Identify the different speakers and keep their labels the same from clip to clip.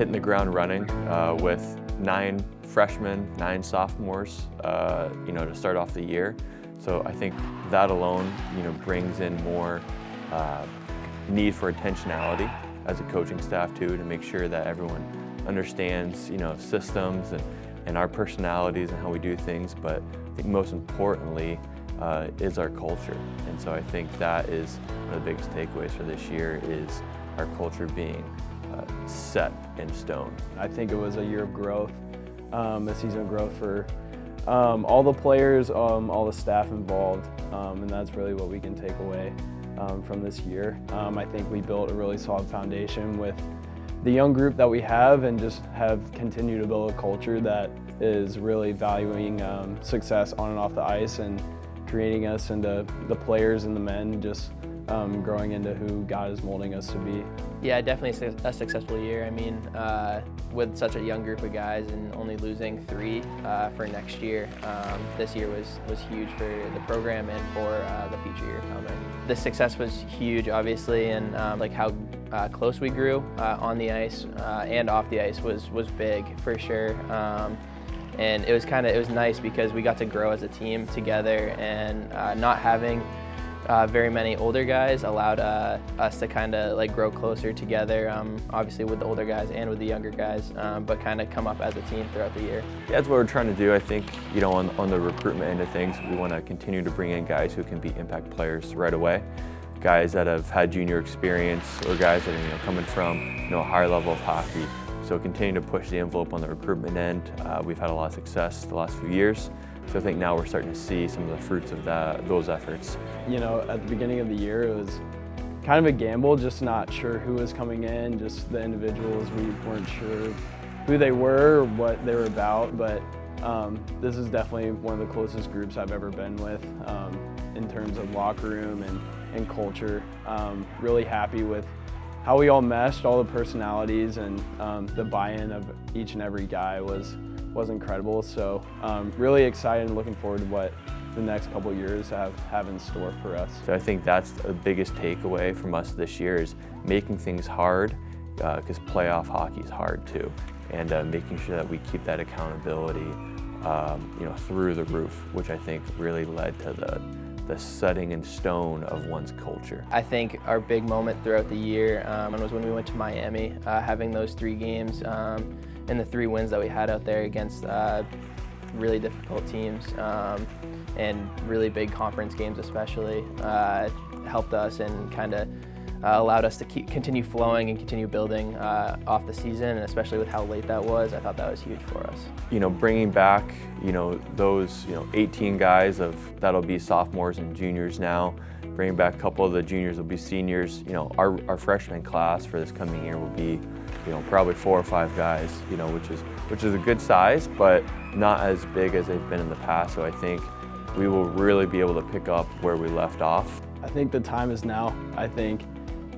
Speaker 1: hitting the ground running with 9 freshmen, 9 sophomores, to start off the year. So I think that alone, brings in more need for intentionality as a coaching staff too, to make sure that everyone understands, systems and our personalities and how we do things. But I think most importantly is our culture. And so I think that is one of the biggest takeaways for this year, is our culture being set in stone.
Speaker 2: I think it was a year of growth, a season of growth for all the players, all the staff involved, and that's really what we can take away from this year. I think we built a really solid foundation with the young group that we have, and just have continued to build a culture that is really valuing success on and off the ice, and creating us into the players and the men, just growing into who God is molding us to be.
Speaker 3: Yeah, definitely a successful year. I mean, with such a young group of guys and only losing 3 for next year, this year was huge for the program and for the future year coming. The success was huge, obviously, and like how close we grew on the ice and off the ice was big for sure. And it was nice because we got to grow as a team together, and not having very many older guys allowed us to kind of like grow closer together, obviously with the older guys and with the younger guys, but kind of come up as a team throughout the year.
Speaker 1: Yeah, that's what we're trying to do. I think, on the recruitment end of things, we want to continue to bring in guys who can be impact players right away, guys that have had junior experience, or guys that are coming from a higher level of hockey. So continue to push the envelope on the recruitment end. We've had a lot of success the last few years. So I think now we're starting to see some of the fruits of those efforts.
Speaker 2: At the beginning of the year, it was kind of a gamble, just not sure who was coming in, just the individuals. We weren't sure who they were or what they were about, but this is definitely one of the closest groups I've ever been with in terms of locker room and culture. Really happy with how we all meshed, all the personalities, and the buy-in of each and every guy was incredible. So really excited and looking forward to what the next couple years have in store for us.
Speaker 1: So I think that's the biggest takeaway from us this year, is making things hard, because playoff hockey is hard too, and making sure that we keep that accountability through the roof, which I think really led to the setting in stone of one's culture.
Speaker 3: I think our big moment throughout the year was when we went to Miami, having those 3 games and the 3 wins that we had out there against really difficult teams and really big conference games especially, helped us and kind of allowed us to continue flowing and continue building off the season, and especially with how late that was, I thought that was huge for us.
Speaker 1: Bringing back, those, 18 guys that'll be sophomores and juniors now, bringing back a couple of the juniors will be seniors. Our freshman class for this coming year will be, probably 4 or 5 guys, which is a good size, but not as big as they've been in the past. So I think we will really be able to pick up where we left off.
Speaker 2: I think the time is now. I think,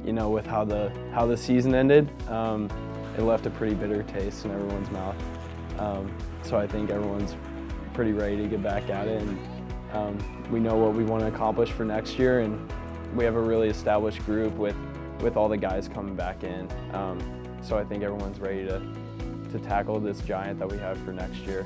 Speaker 2: with how the season ended, it left a pretty bitter taste in everyone's mouth. So I think everyone's pretty ready to get back at it, and we know what we want to accomplish for next year, and we have a really established group with all the guys coming back in. So I think everyone's ready to tackle this giant that we have for next year.